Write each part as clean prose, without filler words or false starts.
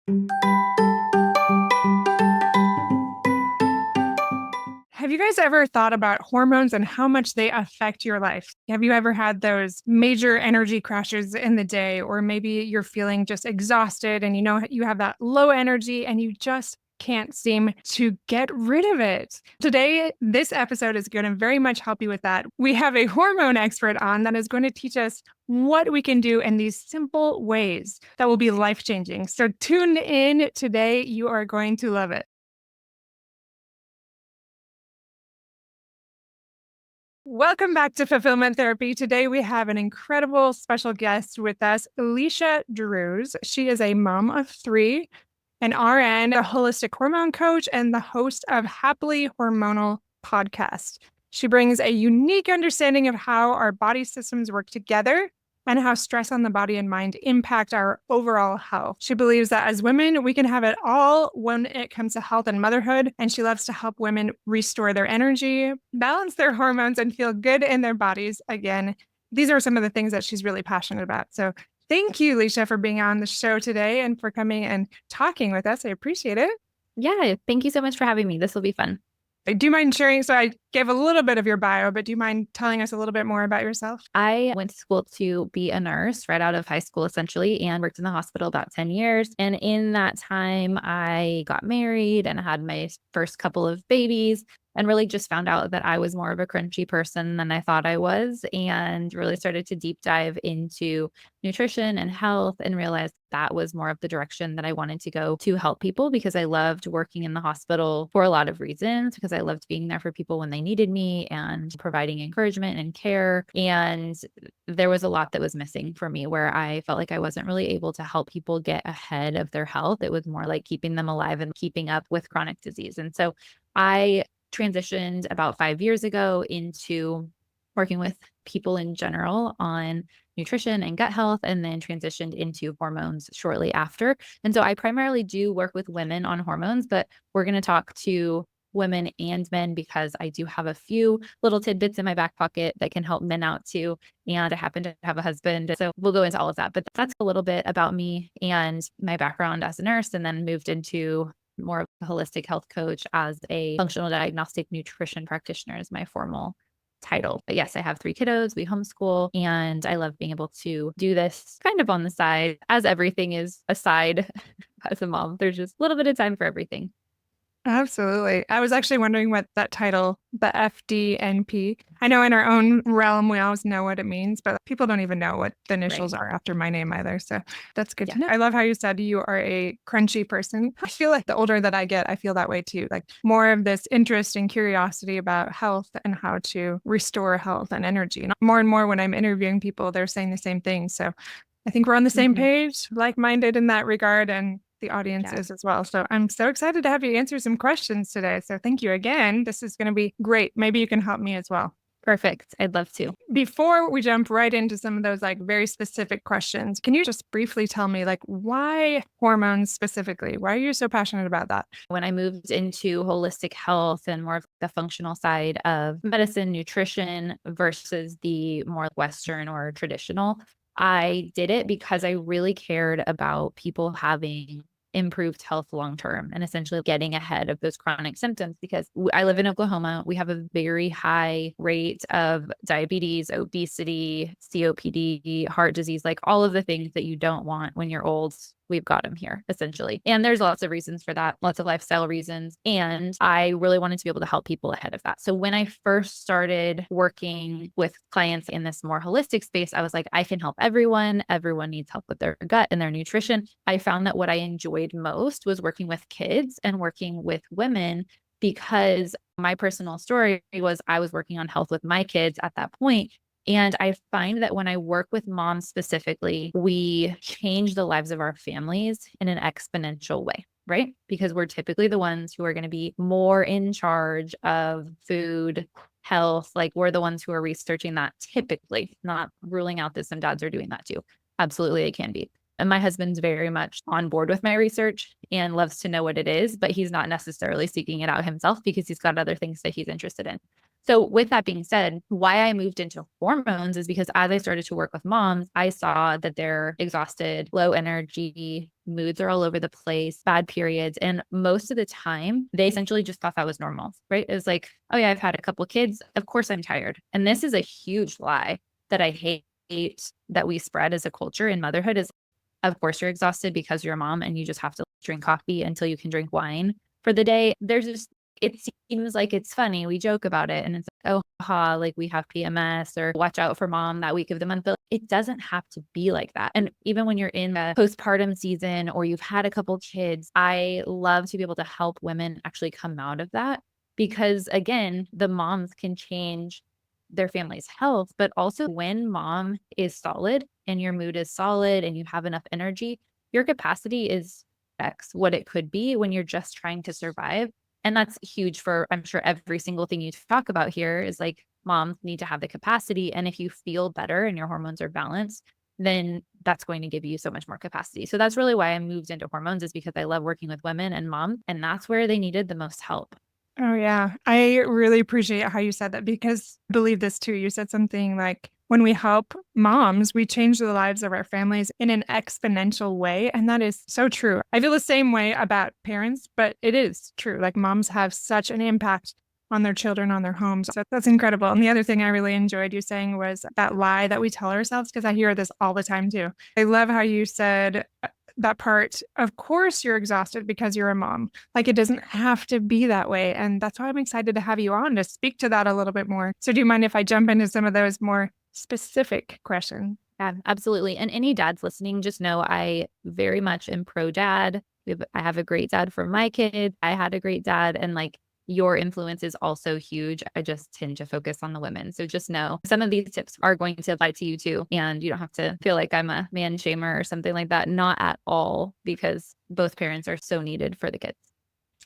Have you guys ever thought about hormones and how much they affect your life? Have you ever had those major energy crashes in the day, or maybe you're feeling just exhausted and you know you have that low energy and you just can't seem to get rid of it? Today, this episode is going to very much help you with that. We have a hormone expert on that is going to teach us what we can do in these simple ways that will be life-changing. So tune in today. You are going to love it. Welcome back to Fulfillment Therapy. Today we have an incredible special guest with us, Leisha Drews. She is a mom of three, an RN, a holistic hormone coach, and the host of Happily Hormonal podcast. She brings a unique understanding of how our body systems work together and how stress on the body and mind impact our overall health. She believes that as women, we can have it all when it comes to health and motherhood, and she loves to help women restore their energy, balance their hormones, and feel good in their bodies again. These are some of the things that she's really passionate about. So thank you, Leisha, for being on the show today and for coming and talking with us. I appreciate it. Yeah, thank you so much for having me. This will be fun. Do you mind sharing? So I gave a little bit of your bio, but do you mind telling us a little bit more about yourself? I went to school to be a nurse right out of high school, essentially, and worked in the hospital about 10 years. And in that time, I got married and had my first couple of babies and really just found out that I was more of a crunchy person than I thought I was, and really started to deep dive into nutrition and health and realized that was more of the direction that I wanted to go to help people, because I loved working in the hospital for a lot of reasons, because I loved being there for people when they needed me and providing encouragement and care. And there was a lot that was missing for me where I felt like I wasn't really able to help people get ahead of their health. It was more like keeping them alive and keeping up with chronic disease. And so I transitioned about 5 years ago into working with people in general on nutrition and gut health, and then transitioned into hormones shortly after. And so I primarily do work with women on hormones, but we're going to talk to women and men because I do have a few little tidbits in my back pocket that can help men out too. And I happen to have a husband. So we'll go into all of that. But that's a little bit about me and my background as a nurse, and then moved into more of a holistic health coach as a functional diagnostic nutrition practitioner is my formal title. But yes, I have 3 kiddos. We homeschool, and I love being able to do this kind of on the side, as everything is a side as a mom. There's just a little bit of time for everything. Absolutely. I was actually wondering what that title, the FDN-P. I know in our own realm, we always know what it means, but people don't even know what the initials are after my name either. So that's good to know. I love how you said you are a crunchy person. I feel like the older that I get, I feel that way too. Like more of this interest and curiosity about health and how to restore health and energy. And more and more when I'm interviewing people, they're saying the same thing. So I think we're on the same page, like-minded in that regard, and the audience is as well. So I'm so excited to have you answer some questions today. So thank you again. This is going to be great. Maybe you can help me as well. Perfect. I'd love to. Before we jump right into some of those like very specific questions, can you just briefly tell me like why hormones specifically? Why are you so passionate about that? When I moved into holistic health and more of the functional side of medicine, nutrition versus the more Western or traditional, I did it because I really cared about people having improved health long term and essentially getting ahead of those chronic symptoms. Because I live in Oklahoma, we have a very high rate of diabetes, obesity, COPD, heart disease, like all of the things that you don't want when you're old. We've got them here, essentially. And there's lots of reasons for that, lots of lifestyle reasons. And I really wanted to be able to help people ahead of that. So when I first started working with clients in this more holistic space, I was like, I can help everyone. Everyone needs help with their gut and their nutrition. I found that what I enjoyed most was working with kids and working with women, because my personal story was I was working on health with my kids at that point. And I find that when I work with moms specifically, we change the lives of our families in an exponential way, right? Because we're typically the ones who are going to be more in charge of food, health. Like we're the ones who are researching that typically, not ruling out that some dads are doing that too. Absolutely, it can be. And my husband's very much on board with my research and loves to know what it is, but he's not necessarily seeking it out himself because he's got other things that he's interested in. So with that being said, why I moved into hormones is because as I started to work with moms, I saw that they're exhausted, low energy, moods are all over the place, bad periods. And most of the time, they essentially just thought that was normal, right? It was like, oh yeah, I've had a couple of kids. Of course I'm tired. And this is a huge lie that I hate that we spread as a culture in motherhood is, of course you're exhausted because you're a mom and you just have to drink coffee until you can drink wine for the day. There's just, it seems like it's funny. We joke about it and it's like, oh, ha, like we have PMS or watch out for mom that week of the month. But it doesn't have to be like that. And even when you're in the postpartum season or you've had a couple kids, I love to be able to help women actually come out of that because again, the moms can change their family's health, but also when mom is solid and your mood is solid and you have enough energy, your capacity is X what it could be when you're just trying to survive. And that's huge for, I'm sure, every single thing you talk about here is like moms need to have the capacity. And if you feel better and your hormones are balanced, then that's going to give you so much more capacity. So that's really why I moved into hormones is because I love working with women and moms. And that's where they needed the most help. Oh, yeah. I really appreciate how you said that because I believe this too. You said something like, when we help moms, we change the lives of our families in an exponential way. And that is so true. I feel the same way about parents, but it is true. Like moms have such an impact on their children, on their homes. So that's incredible. And the other thing I really enjoyed you saying was that lie that we tell ourselves, because I hear this all the time too. I love how you said that part, of course you're exhausted because you're a mom. Like it doesn't have to be that way. And that's why I'm excited to have you on to speak to that a little bit more. So do you mind if I jump into some of those more specific questions? Yeah, absolutely. And any dads listening, just know I very much am pro dad. I have a great dad for my kids. I had a great dad. And like your influence is also huge. I just tend to focus on the women. So just know some of these tips are going to apply to you too. And you don't have to feel like I'm a man shamer or something like that. Not at all, because both parents are so needed for the kids.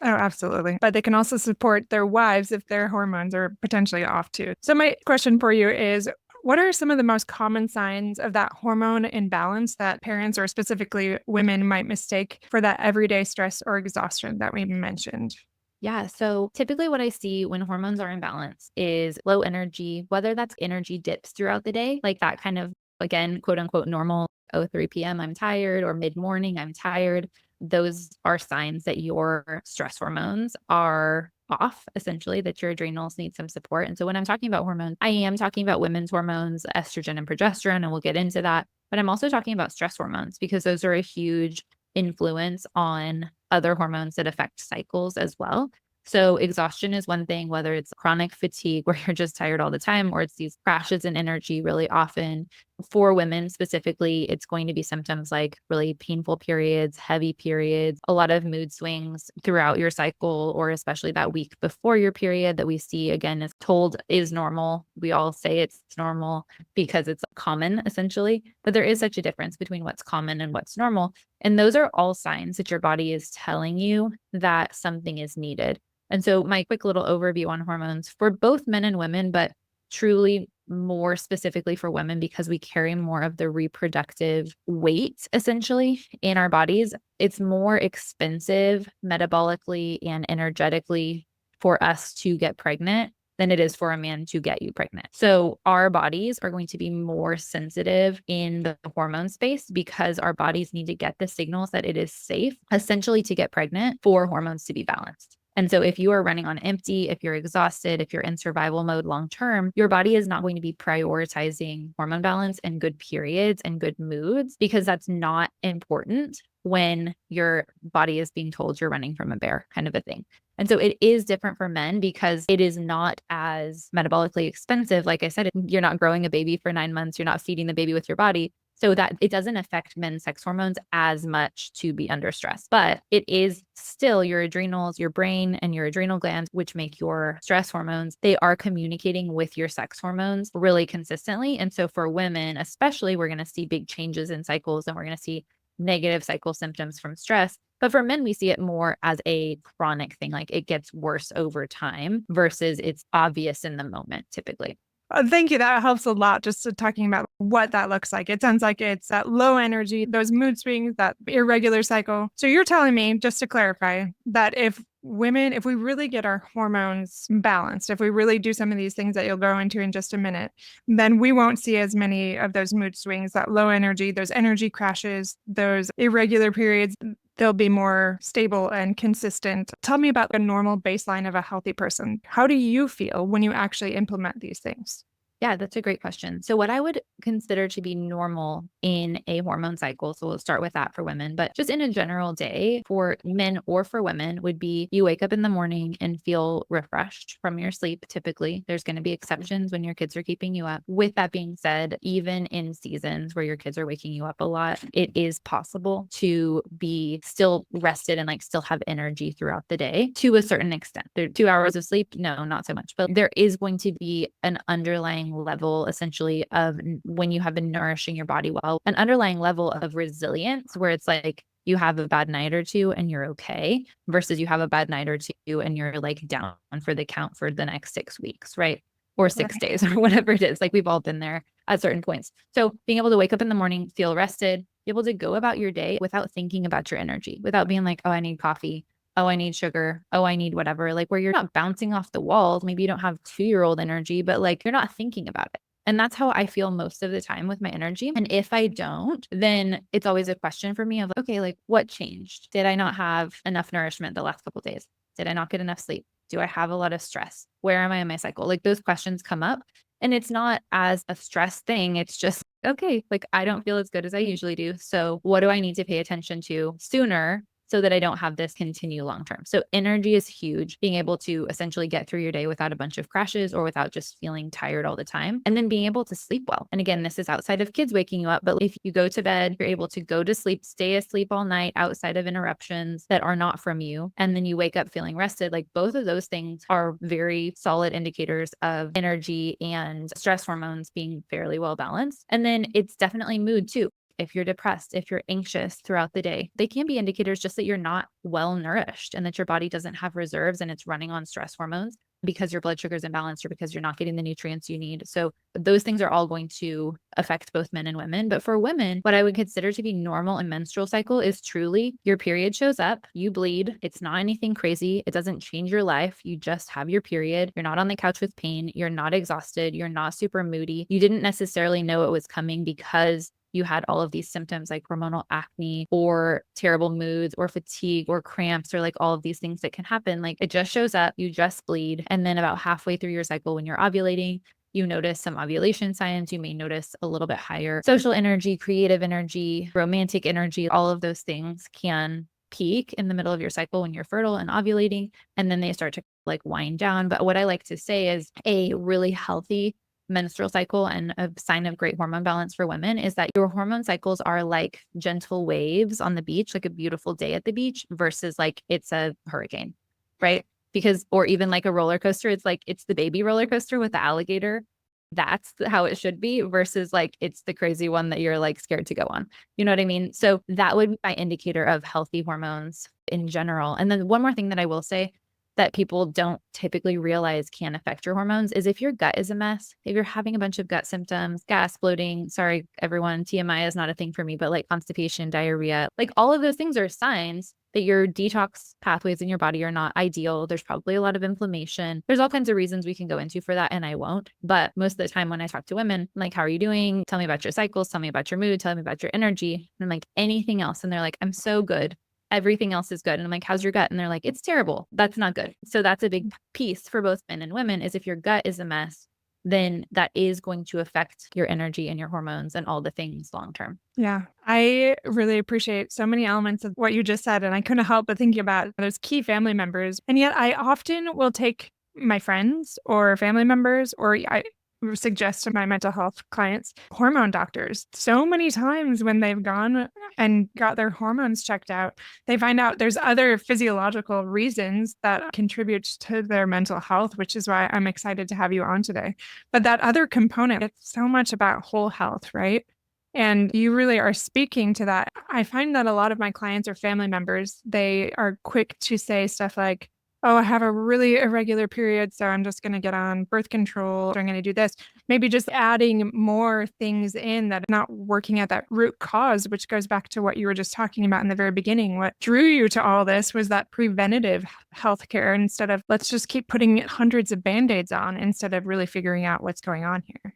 Oh, absolutely. But they can also support their wives if their hormones are potentially off too. So my question for you is, what are some of the most common signs of that hormone imbalance that parents or specifically women might mistake for that everyday stress or exhaustion that we mentioned? Yeah. So typically, what I see when hormones are imbalanced is low energy, whether that's energy dips throughout the day, like that kind of, again, quote unquote, normal, oh, 3 p.m., I'm tired, or mid morning, I'm tired. Those are signs that your stress hormones are off, essentially, that your adrenals need some support. And so when I'm talking about hormones, I am talking about women's hormones, estrogen and progesterone, and we'll get into that. But I'm also talking about stress hormones because those are a huge influence on other hormones that affect cycles as well. So exhaustion is one thing, whether it's chronic fatigue where you're just tired all the time, or it's these crashes in energy really often. For women specifically, it's going to be symptoms like really painful periods, heavy periods, a lot of mood swings throughout your cycle, or especially that week before your period that we see again is told is normal. We all say it's normal because it's common essentially, but there is such a difference between what's common and what's normal. And those are all signs that your body is telling you that something is needed. And so my quick little overview on hormones for both men and women, but truly more specifically for women because we carry more of the reproductive weight essentially in our bodies. It's more expensive metabolically and energetically for us to get pregnant than it is for a man to get you pregnant. So our bodies are going to be more sensitive in the hormone space because our bodies need to get the signals that it is safe essentially to get pregnant for hormones to be balanced. And so if you are running on empty, if you're exhausted, if you're in survival mode long term, your body is not going to be prioritizing hormone balance and good periods and good moods because that's not important when your body is being told you're running from a bear kind of a thing. And so it is different for men because it is not as metabolically expensive. Like I said, you're not growing a baby for 9 months. You're not feeding the baby with your body. So that it doesn't affect men's sex hormones as much to be under stress, but it is still your adrenals, your brain and your adrenal glands, which make your stress hormones. They are communicating with your sex hormones really consistently. And so for women, especially, we're going to see big changes in cycles and we're going to see negative cycle symptoms from stress. But for men, we see it more as a chronic thing, like it gets worse over time versus it's obvious in the moment typically. Thank you. That helps a lot just to talking about what that looks like. It sounds like it's that low energy, those mood swings, that irregular cycle. So you're telling me, just to clarify, that if we really get our hormones balanced, if we really do some of these things that you'll go into in just a minute, then we won't see as many of those mood swings, that low energy, those energy crashes, those irregular periods. They'll be more stable and consistent. Tell me about the normal baseline of a healthy person. How do you feel when you actually implement these things? Yeah, that's a great question. So, what I would consider to be normal in a hormone cycle, so we'll start with that for women, but just in a general day for men or for women, would be you wake up in the morning and feel refreshed from your sleep. Typically, there's going to be exceptions when your kids are keeping you up. With that being said, even in seasons where your kids are waking you up a lot, it is possible to be still rested and like still have energy throughout the day to a certain extent. There 2 hours of sleep, no, not so much, but there is going to be an underlying level essentially of when you have been nourishing your body well, an underlying level of resilience where it's like you have a bad night or two and you're okay versus you have a bad night or two and you're like down for the count for the next 6 weeks, right? Or 6 days or whatever it is. Like we've all been there at certain points. So being able to wake up in the morning, feel rested, be able to go about your day without thinking about your energy, without being like, oh, I need coffee. Oh, I need sugar. Oh, I need whatever. Like where you're not bouncing off the walls. Maybe you don't have 2-year-old energy, but like you're not thinking about it. And that's how I feel most of the time with my energy. And if I don't, then it's always a question for me of, okay, like what changed? Did I not have enough nourishment the last couple of days? Did I not get enough sleep? Do I have a lot of stress? Where am I in my cycle? Like those questions come up. And it's not as a stress thing. It's just, okay, like I don't feel as good as I usually do. So what do I need to pay attention to sooner so that I don't have this continue long term? So energy is huge, being able to essentially get through your day without a bunch of crashes or without just feeling tired all the time. And then being able to sleep well. And again, this is outside of kids waking you up, but if you go to bed, you're able to go to sleep, stay asleep all night outside of interruptions that are not from you. And then you wake up feeling rested. Like both of those things are very solid indicators of energy and stress hormones being fairly well balanced. And then it's definitely mood too. If you're depressed, if you're anxious throughout the day, they can be indicators just that you're not well nourished and that your body doesn't have reserves and it's running on stress hormones because your blood sugar is imbalanced or because you're not getting the nutrients you need. So those things are all going to affect both men and women. But for women, what I would consider to be normal in menstrual cycle is truly your period shows up, you bleed. It's not anything crazy. It doesn't change your life. You just have your period. You're not on the couch with pain. You're not exhausted. You're not super moody. You didn't necessarily know it was coming because you had all of these symptoms like hormonal acne or terrible moods or fatigue or cramps or like all of these things that can happen. Like it just shows up, you just bleed. And then about halfway through your cycle, when you're ovulating, you notice some ovulation signs. You may notice a little bit higher social energy, creative energy, romantic energy. All of those things can peak in the middle of your cycle when you're fertile and ovulating, and then they start to like wind down. But what I like to say is a really healthy menstrual cycle and a sign of great hormone balance for women is that your hormone cycles are like gentle waves on the beach, like a beautiful day at the beach versus like it's a hurricane, right? Because, or even like a roller coaster, it's like it's the baby roller coaster with the alligator. That's how it should be versus like it's the crazy one that you're like scared to go on. You know what I mean? So that would be my indicator of healthy hormones in general. And then one more thing that I will say that people don't typically realize can affect your hormones is if your gut is a mess, if you're having a bunch of gut symptoms, gas, bloating, sorry, everyone, TMI is not a thing for me, but like constipation, diarrhea, like all of those things are signs that your detox pathways in your body are not ideal. There's probably a lot of inflammation. There's all kinds of reasons we can go into for that, and I won't. But most of the time when I talk to women, I'm like, how are you doing? Tell me about your cycles. Tell me about your mood. Tell me about your energy. And I'm like, anything else? And they're like, I'm so good. Everything else is good. And I'm like, how's your gut? And they're like, it's terrible. That's not good. So that's a big piece for both men and women is if your gut is a mess, then that is going to affect your energy and your hormones and all the things long term. Yeah, I really appreciate so many elements of what you just said. And I couldn't help but thinking about those key family members. And yet I often will take my friends or family members, or I suggest to my mental health clients, hormone doctors. So many times when they've gone and got their hormones checked out, they find out there's other physiological reasons that contribute to their mental health, which is why I'm excited to have you on today. But that other component, it's so much about whole health, right? And you really are speaking to that. I find that a lot of my clients or family members, they are quick to say stuff like, oh, I have a really irregular period, so I'm just going to get on birth control. I'm going to do this. Maybe just adding more things in that are not working at that root cause, which goes back to what you were just talking about in the very beginning. What drew you to all this was that preventative healthcare instead of let's just keep putting hundreds of band-aids on instead of really figuring out what's going on here.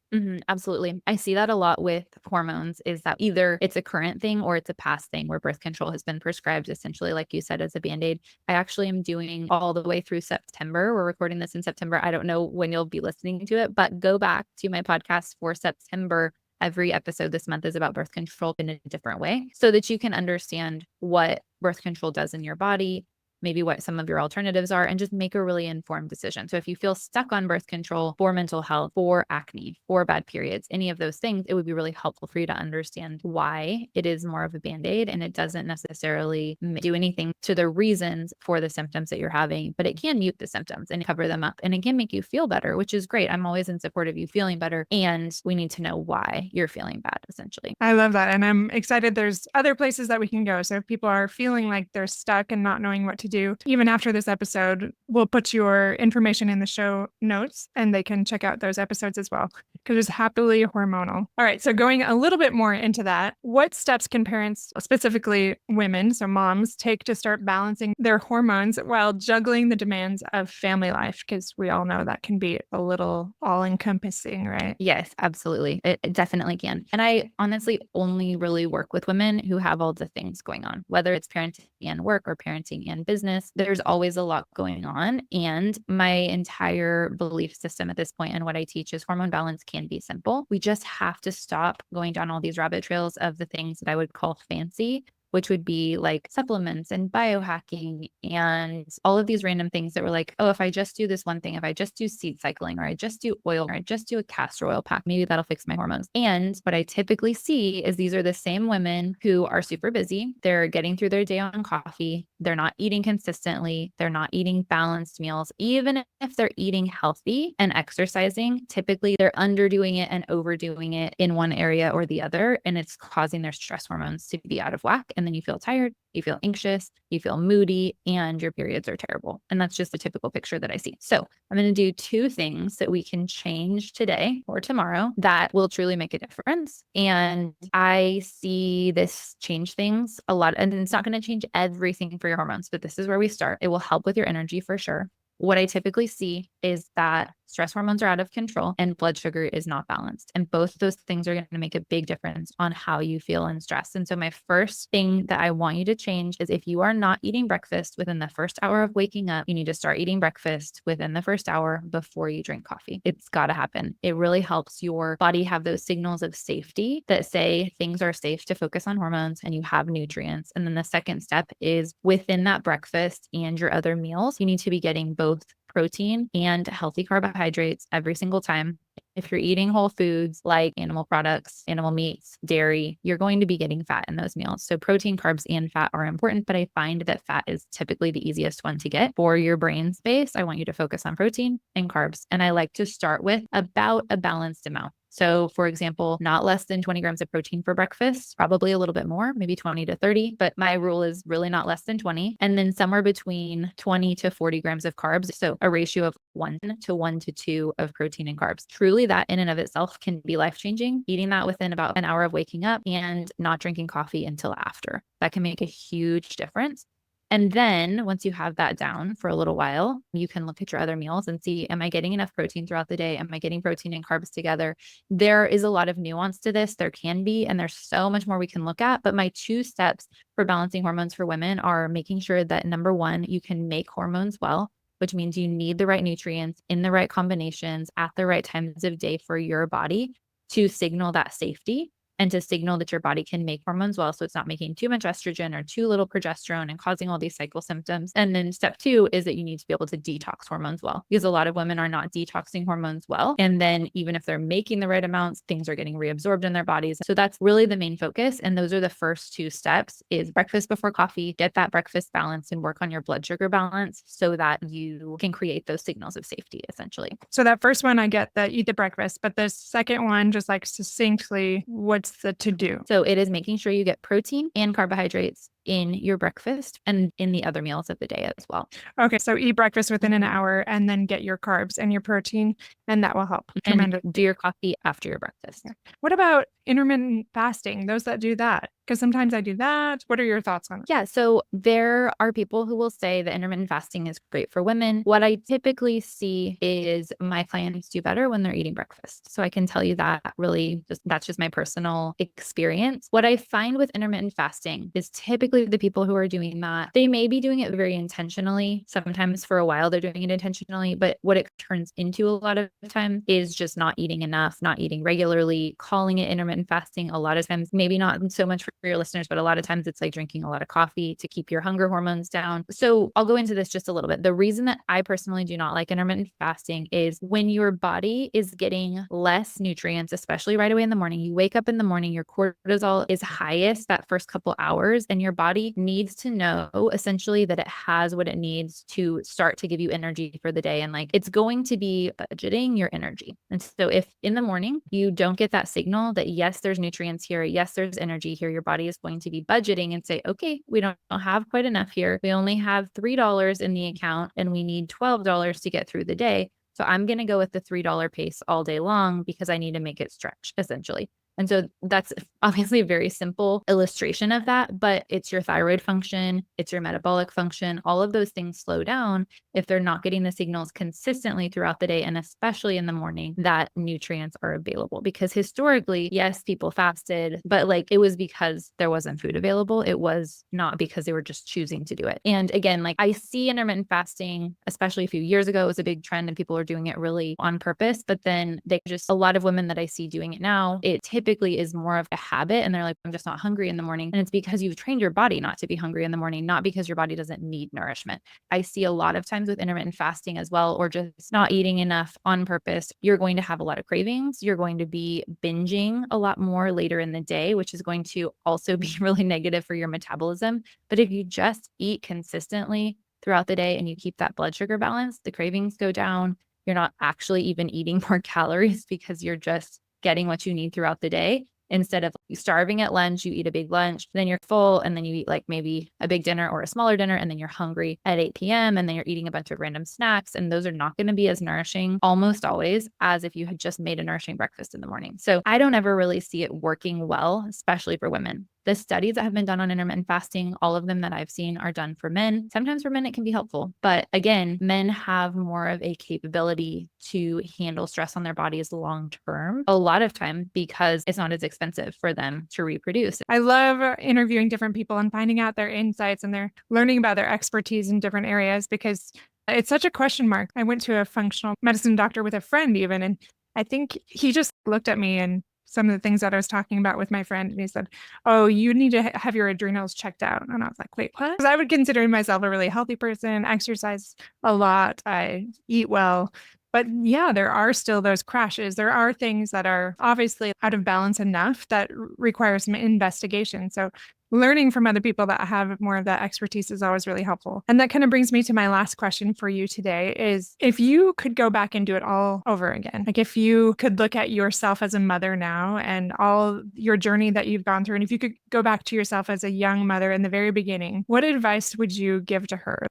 Absolutely. I see that a lot with hormones is that either it's a current thing or it's a past thing where birth control has been prescribed essentially, like you said, as a band-aid. I actually am doing all the way through September. We're recording this in September. I don't know when you'll be listening to it, but go back to my podcast for September. Every episode this month is about birth control in a different way so that you can understand what birth control does in your body, maybe what some of your alternatives are, and just make a really informed decision. So if you feel stuck on birth control for mental health, for acne, for bad periods, any of those things, it would be really helpful for you to understand why it is more of a band-aid and it doesn't necessarily do anything to the reasons for the symptoms that you're having, but it can mute the symptoms and cover them up and it can make you feel better, which is great. I'm always in support of you feeling better, and we need to know why you're feeling bad, essentially. I love that. And I'm excited there's other places that we can go. So if people are feeling like they're stuck and not knowing what to do, even after this episode, we'll put your information in the show notes and they can check out those episodes as well because it's Happily Hormonal. All right. So going a little bit more into that, what steps can parents, specifically women, so moms, take to start balancing their hormones while juggling the demands of family life? Because we all know that can be a little all encompassing, right? Yes, absolutely. It definitely can. And I honestly only really work with women who have all the things going on, whether it's parenting and work or parenting and business. There's always a lot going on. And my entire belief system at this point and what I teach is hormone balance can be simple. We just have to stop going down all these rabbit trails of the things that I would call fancy, which would be like supplements and biohacking and all of these random things that were like, oh, if I just do this one thing, if I just do seed cycling or I just do oil or I just do a castor oil pack, maybe that'll fix my hormones. And what I typically see is these are the same women who are super busy. They're getting through their day on coffee. They're not eating consistently. They're not eating balanced meals. Even if they're eating healthy and exercising, typically they're underdoing it and overdoing it in one area or the other. And it's causing their stress hormones to be out of whack. And then you feel tired, you feel anxious, you feel moody, and your periods are terrible. And that's just a typical picture that I see. So I'm going to do 2 things that we can change today or tomorrow that will truly make a difference. And I see this change things a lot. And it's not going to change everything for your hormones, but this is where we start. It will help with your energy for sure. What I typically see is that stress hormones are out of control and blood sugar is not balanced. And both those things are going to make a big difference on how you feel in stress. And so my first thing that I want you to change is if you are not eating breakfast within the first hour of waking up, you need to start eating breakfast within the first hour before you drink coffee. It's got to happen. It really helps your body have those signals of safety that say things are safe to focus on hormones and you have nutrients. And then the second step is within that breakfast and your other meals, you need to be getting both protein and healthy carbohydrates every single time. If you're eating whole foods like animal products, animal meats, dairy, you're going to be getting fat in those meals. So protein, carbs, and fat are important, but I find that fat is typically the easiest one to get. For your brain space, I want you to focus on protein and carbs. And I like to start with about a balanced amount. So for example, not less than 20 grams of protein for breakfast, probably a little bit more, maybe 20 to 30, but my rule is really not less than 20. And then somewhere between 20 to 40 grams of carbs. So a ratio of 1 to 1 to 2 of protein and carbs. Truly that in and of itself can be life-changing. Eating that within about an hour of waking up and not drinking coffee until after. That can make a huge difference. And then once you have that down for a little while, you can look at your other meals and see, am I getting enough protein throughout the day? Am I getting protein and carbs together? There is a lot of nuance to this. There can be, and there's so much more we can look at. But my 2 steps for balancing hormones for women are making sure that number 1, you can make hormones well, which means you need the right nutrients in the right combinations at the right times of day for your body to signal that safety and to signal that your body can make hormones well. So it's not making too much estrogen or too little progesterone and causing all these cycle symptoms. And then step 2 is that you need to be able to detox hormones well, because a lot of women are not detoxing hormones well. And then even if they're making the right amounts, things are getting reabsorbed in their bodies. So that's really the main focus. And those are the first 2 steps is breakfast before coffee, get that breakfast balance and work on your blood sugar balance so that you can create those signals of safety essentially. So that first one, I get that eat the breakfast, but the second one, just like succinctly, what's the to do? So it is making sure you get protein and carbohydrates in your breakfast and in the other meals of the day as well. Okay, so eat breakfast within an hour and then get your carbs and your protein, and that will help And tremendously. do your coffee after your breakfast. What about intermittent fasting, those that do that? Because sometimes I do that. What are your thoughts on it? Yeah. So there are people who will say that intermittent fasting is great for women. What I typically see is my clients do better when they're eating breakfast. So I can tell you that really that's just my personal experience. What I find with intermittent fasting is typically the people who are doing that, they may be doing it very intentionally. Sometimes for a while they're doing it intentionally, but what it turns into a lot of the time is just not eating enough, not eating regularly, calling it intermittent fasting. A lot of times, maybe not so much for your listeners, but a lot of times it's like drinking a lot of coffee to keep your hunger hormones down. So I'll go into this just a little bit. The reason that I personally do not like intermittent fasting is when your body is getting less nutrients, especially right away in the morning. You wake up in the morning, your cortisol is highest that first couple hours, and your body needs to know essentially that it has what it needs to start to give you energy for the day. And like it's going to be budgeting your energy. And so if in the morning you don't get that signal that yes, there's nutrients here, yes, there's energy here, your body is going to be budgeting and say, okay, we don't have quite enough here. We only have $3 in the account and we need $12 to get through the day. So I'm going to go with the $3 pace all day long because I need to make it stretch essentially. And so that's obviously a very simple illustration of that, but it's your thyroid function, it's your metabolic function. All of those things slow down if they're not getting the signals consistently throughout the day, and especially in the morning that nutrients are available. Because historically, yes, people fasted, but like it was because there wasn't food available. It was not because they were just choosing to do it. And again, like I see intermittent fasting, especially a few years ago, it was a big trend and people were doing it really on purpose. But then a lot of women that I see doing it now, it typically is more of a habit and they're like, I'm just not hungry in the morning. And it's because you've trained your body not to be hungry in the morning, not because your body doesn't need nourishment. I see a lot of times with intermittent fasting as well, or just not eating enough on purpose, you're going to have a lot of cravings. You're going to be binging a lot more later in the day, which is going to also be really negative for your metabolism. But if you just eat consistently throughout the day and you keep that blood sugar balance, the cravings go down. You're not actually even eating more calories because you're just getting what you need throughout the day. Instead of starving at lunch, you eat a big lunch, then you're full, and then you eat like maybe a big dinner or a smaller dinner, and then you're hungry at 8 p.m. and then you're eating a bunch of random snacks. And those are not going to be as nourishing almost always as if you had just made a nourishing breakfast in the morning. So I don't ever really see it working well, especially for women. The studies that have been done on intermittent fasting, all of them that I've seen are done for men. Sometimes for men, it can be helpful. But again, men have more of a capability to handle stress on their bodies long term, a lot of time because it's not as expensive for them to reproduce. I love interviewing different people and finding out their insights and they're learning about their expertise in different areas because it's such a question mark. I went to a functional medicine doctor with a friend even, and I think he just looked at me and some of the things that I was talking about with my friend. And he said, oh, you need to have your adrenals checked out. And I was like, wait, what? Because I would consider myself a really healthy person, exercise a lot, I eat well. But yeah, there are still those crashes. There are things that are obviously out of balance enough that require some investigation. So learning from other people that have more of that expertise is always really helpful. And that kind of brings me to my last question for you today is if you could go back and do it all over again, like if you could look at yourself as a mother now and all your journey that you've gone through, and if you could go back to yourself as a young mother in the very beginning, what advice would you give to her?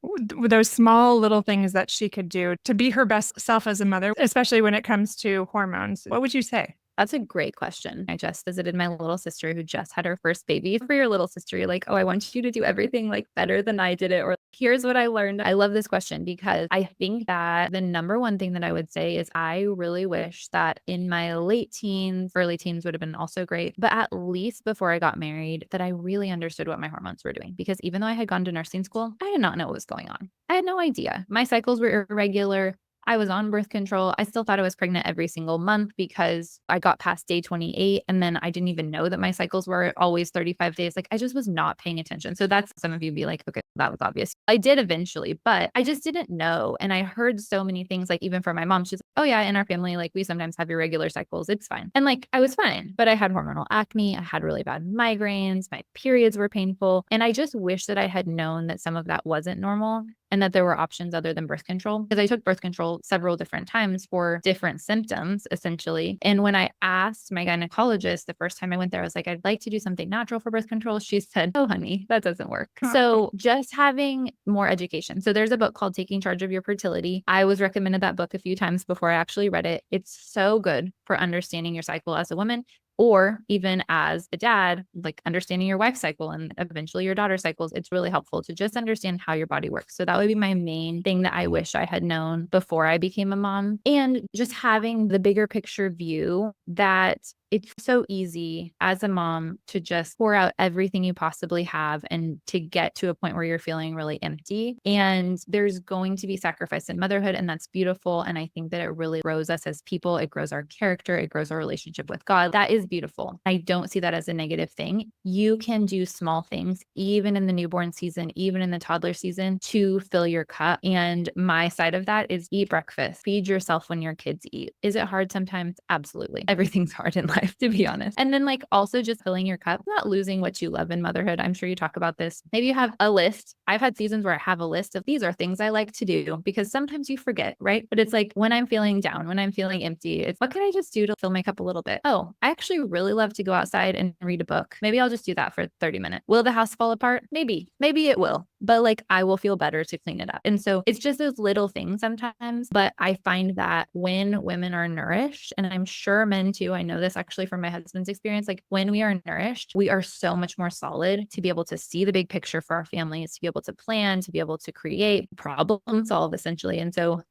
Those small little things that she could do to be her best self as a mother, especially when it comes to hormones, what would you say? That's a great question. I just visited my little sister who just had her first baby. For your little sister, you're like, oh, I want you to do everything like better than I did it. Or here's what I learned. I love this question because I think that the number one thing that I would say is I really wish that in my late teens, early teens would have been also great, but at least before I got married, that I really understood what my hormones were doing. Because even though I had gone to nursing school, I did not know what was going on. I had no idea. My cycles were irregular. I was on birth control. I still thought I was pregnant every single month because I got past day 28 and then I didn't even know that my cycles were always 35 days. Like I just was not paying attention. So that's some of you be like, okay, that was obvious. I did eventually, but I just didn't know. And I heard so many things, like even from my mom, she's like, oh yeah, in our family, like we sometimes have irregular cycles. It's fine. And like I was fine, but I had hormonal acne. I had really bad migraines. My periods were painful. And I just wish that I had known that some of that wasn't normal. and that there were options other than birth control. Because I took birth control several different times for different symptoms, essentially. And when I asked my gynecologist the first time I went there, I was like, I'd like to do something natural for birth control. She said, oh, honey, that doesn't work. So just having more education. So there's a book called Taking Charge of Your Fertility. I was recommended that book a few times before I actually read it. It's so good for understanding your cycle as a woman, or even as a dad, like understanding your wife's cycle and eventually your daughter's cycles. It's really helpful to just understand how your body works. So that would be my main thing that I wish I had known before I became a mom. And just having the bigger picture view that it's so easy as a mom to just pour out everything you possibly have and to get to a point where you're feeling really empty. And there's going to be sacrifice in motherhood, and that's beautiful. And I think that it really grows us as people. It grows our character. It grows our relationship with God. That is beautiful. I don't see that as a negative thing. You can do small things, even in the newborn season, even in the toddler season, to fill your cup. And my side of that is eat breakfast, feed yourself when your kids eat. Is it hard sometimes? Absolutely. Everything's hard in life, to be honest. And then like also just filling your cup, not losing what you love in motherhood. I'm sure you talk about this. Maybe you have a list. I've had seasons where I have a list of these are things I like to do, because sometimes you forget, right? But it's like when I'm feeling down, when I'm feeling empty, it's what can I just do to fill my cup a little bit? Oh, I actually really love to go outside and read a book. Maybe I'll just do that for 30 minutes. Will the house fall apart? Maybe it will, but like I will feel better to clean it up. And so it's just those little things sometimes. But I find that when women are nourished, and I'm sure men too, I know this actually from my husband's experience, like when we are nourished, we are so much more solid to be able to see the big picture for our families, to be able to plan, to be able to create, problem solve essentially. And so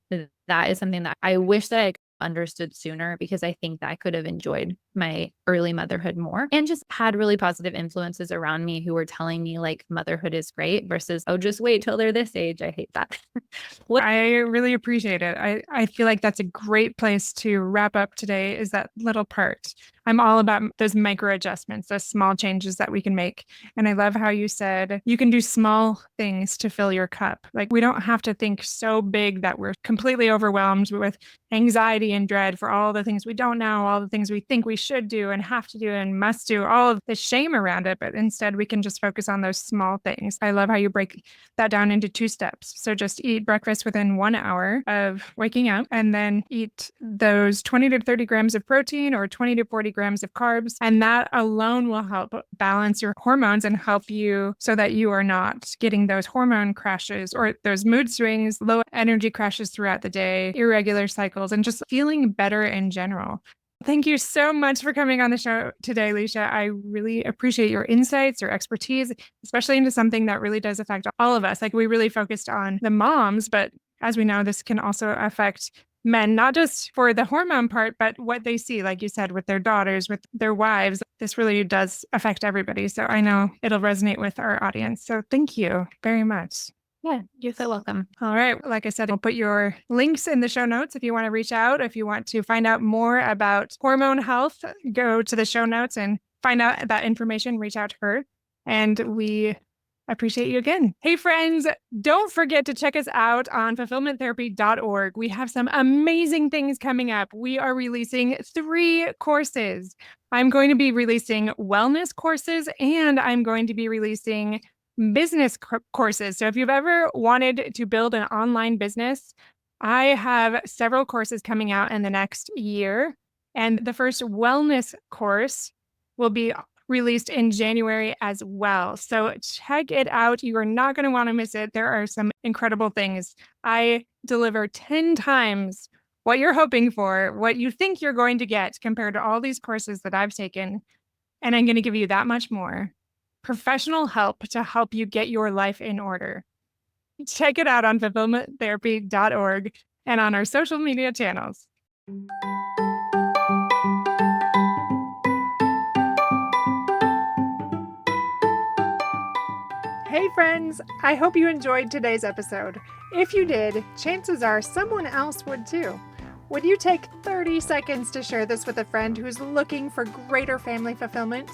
that is something that I wish that I understood sooner, because I think that I could have enjoyed my early motherhood more and just had really positive influences around me who were telling me like motherhood is great versus, oh, just wait till they're this age. I hate that. I really appreciate it. I feel like that's a great place to wrap up today, is that little part. I'm all about those micro adjustments, those small changes that we can make. And I love how you said you can do small things to fill your cup. Like we don't have to think so big that we're completely overwhelmed with anxiety and dread for all the things we don't know, all the things we think we should do and have to do and must do, all of the shame around it. But instead, we can just focus on those small things. I love how you break that down into 2 steps. So just eat breakfast within 1 hour of waking up, and then eat those 20 to 30 grams of protein or 20 to 40 grams of carbs. And that alone will help balance your hormones and help you so that you are not getting those hormone crashes or those mood swings, low energy crashes throughout the day, irregular cycles, and just feeling better in general. Thank you so much for coming on the show today, Leisha. I really appreciate your insights, your expertise, especially into something that really does affect all of us. Like we really focused on the moms, but as we know, this can also affect men, not just for the hormone part, but what they see, like you said, with their daughters, with their wives. This really does affect everybody. So I know it'll resonate with our audience. So thank you very much. Yeah, you're so welcome. All right. Like I said, I'll put your links in the show notes if you want to reach out. If you want to find out more about hormone health, go to the show notes and find out that information, reach out to her. And we appreciate you again. Hey, friends, don't forget to check us out on fulfillmenttherapy.org. We have some amazing things coming up. We are releasing 3 courses. I'm going to be releasing wellness courses, and I'm going to be releasing business courses. So if you've ever wanted to build an online business, I have several courses coming out in the next year. And the first wellness course will be released in January as well. So check it out. You are not going to want to miss it. There are some incredible things. I deliver 10 times what you're hoping for, what you think you're going to get compared to all these courses that I've taken. And I'm going to give you that much more. Professional help to help you get your life in order. Check it out on fulfillmenttherapy.org and on our social media channels. Hey friends, I hope you enjoyed today's episode. If you did, chances are someone else would too. Would you take 30 seconds to share this with a friend who's looking for greater family fulfillment?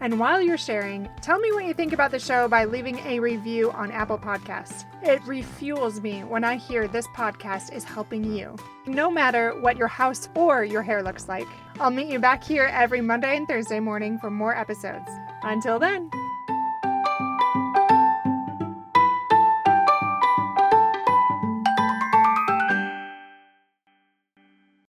And while you're sharing, tell me what you think about the show by leaving a review on Apple Podcasts. It refuels me when I hear this podcast is helping you, no matter what your house or your hair looks like. I'll meet you back here every Monday and Thursday morning for more episodes. Until then.